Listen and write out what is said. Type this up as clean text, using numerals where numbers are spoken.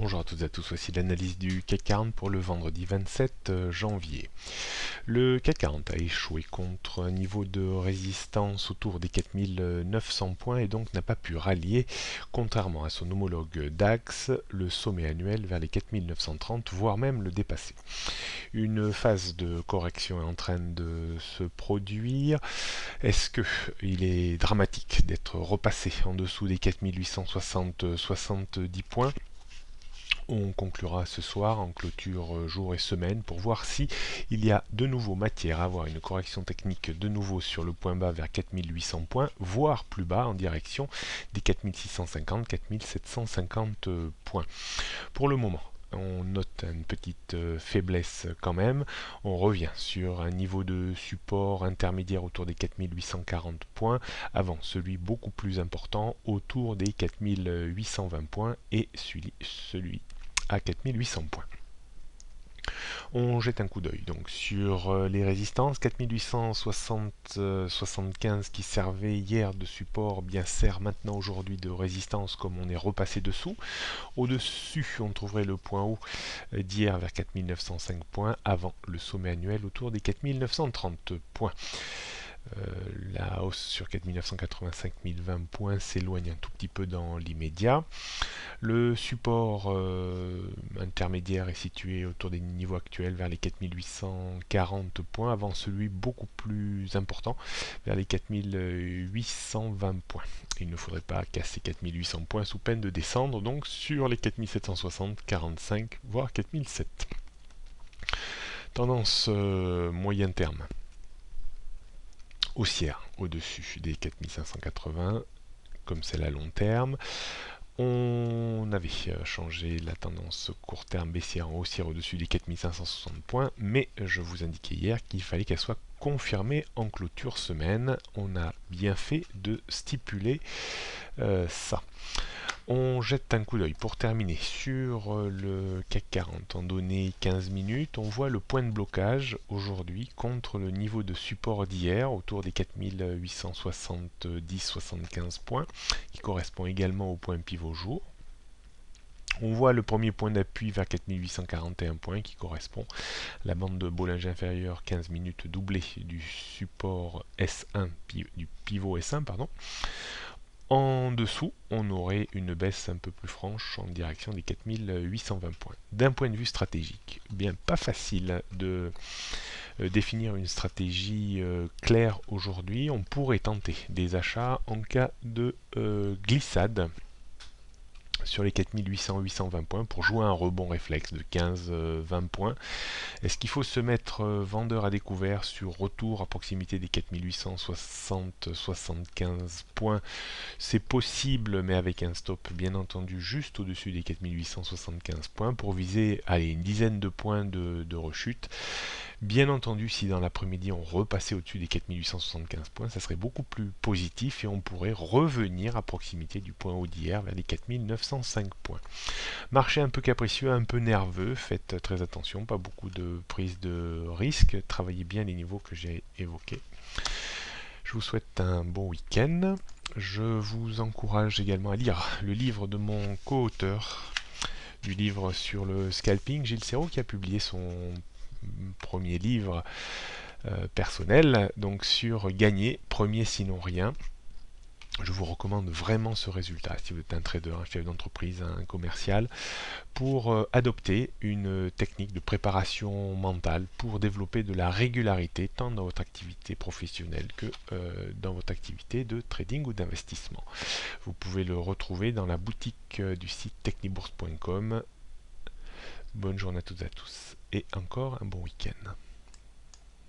Bonjour à toutes et à tous, voici l'analyse du CAC 40 pour le vendredi 27 janvier. Le CAC 40 a échoué contre un niveau de résistance autour des 4900 points et donc n'a pas pu rallier, contrairement à son homologue DAX, le sommet annuel vers les 4930, voire même le dépasser. Une phase de correction est en train de se produire. Est-ce qu'il est dramatique d'être repassé en dessous des 4860-70 points? On conclura ce soir en clôture jour et semaine pour voir si il y a de nouveau matière à avoir une correction technique de nouveau sur le point bas vers 4800 points, voire plus bas en direction des 4650-4750 points. Pour le moment, on note une petite faiblesse quand même. On revient sur un niveau de support intermédiaire autour des 4840 points, avant celui beaucoup plus important autour des 4820 points et celui à 4800 points. On jette un coup d'œil donc sur les résistances. 4860-75 qui servait hier de support bien sert maintenant aujourd'hui de résistance comme on est repassé dessous. Au-dessus on trouverait le point haut d'hier vers 4905 points avant le sommet annuel autour des 4930 points. La hausse sur 4985-1020 points s'éloigne un tout petit peu dans l'immédiat. Le support intermédiaire est situé autour des niveaux actuels vers les 4840 points, avant celui beaucoup plus important vers les 4820 points. Il ne faudrait pas casser 4800 points sous peine de descendre donc sur les 4760, 45 voire 4007. Tendance moyen terme haussière au-dessus des 4580 comme celle à long terme. On avait changé la tendance court terme baissière en haussière au-dessus des 4560 points, mais je vous indiquais hier qu'il fallait qu'elle soit confirmée en clôture semaine. On a bien fait de stipuler ça. On jette un coup d'œil pour terminer sur le CAC 40 en données 15 minutes. On voit le point de blocage aujourd'hui contre le niveau de support d'hier autour des 4870-75 points qui correspond également au point pivot jour. On voit le premier point d'appui vers 4841 points qui correspond à la bande de Bollinger inférieure 15 minutes doublée du support S1, du pivot S1 pardon. En dessous, on aurait une baisse un peu plus franche en direction des 4820 points. D'un point de vue stratégique, bien pas facile de définir une stratégie claire aujourd'hui. On pourrait tenter des achats en cas de glissade sur les 4800-820 points pour jouer un rebond réflexe de 15-20 points. Est-ce qu'il faut se mettre vendeur à découvert sur retour à proximité des 4860-75 points? C'est possible, mais avec un stop bien entendu juste au-dessus des 4875 points pour viser une dizaine de points de rechute. Bien entendu, si dans l'après-midi on repassait au-dessus des 4875 points, ça serait beaucoup plus positif et on pourrait revenir à proximité du point haut d'hier vers les 4905 points. Marché un peu capricieux, un peu nerveux, faites très attention, pas beaucoup de prise de risque, travaillez bien les niveaux que j'ai évoqués. Je vous souhaite un bon week-end. Je vous encourage également à lire le livre de mon co-auteur du livre sur le scalping, Gilles Serrault, qui a publié son premier livre personnel, donc sur gagner, premier sinon rien. Je vous recommande vraiment ce résultat si vous êtes un trader, un chef d'entreprise, un commercial, pour adopter une technique de préparation mentale pour développer de la régularité tant dans votre activité professionnelle que dans votre activité de trading ou d'investissement. Vous pouvez le retrouver dans la boutique du site technibourse.com. Bonne journée à toutes et à tous et encore un bon week-end.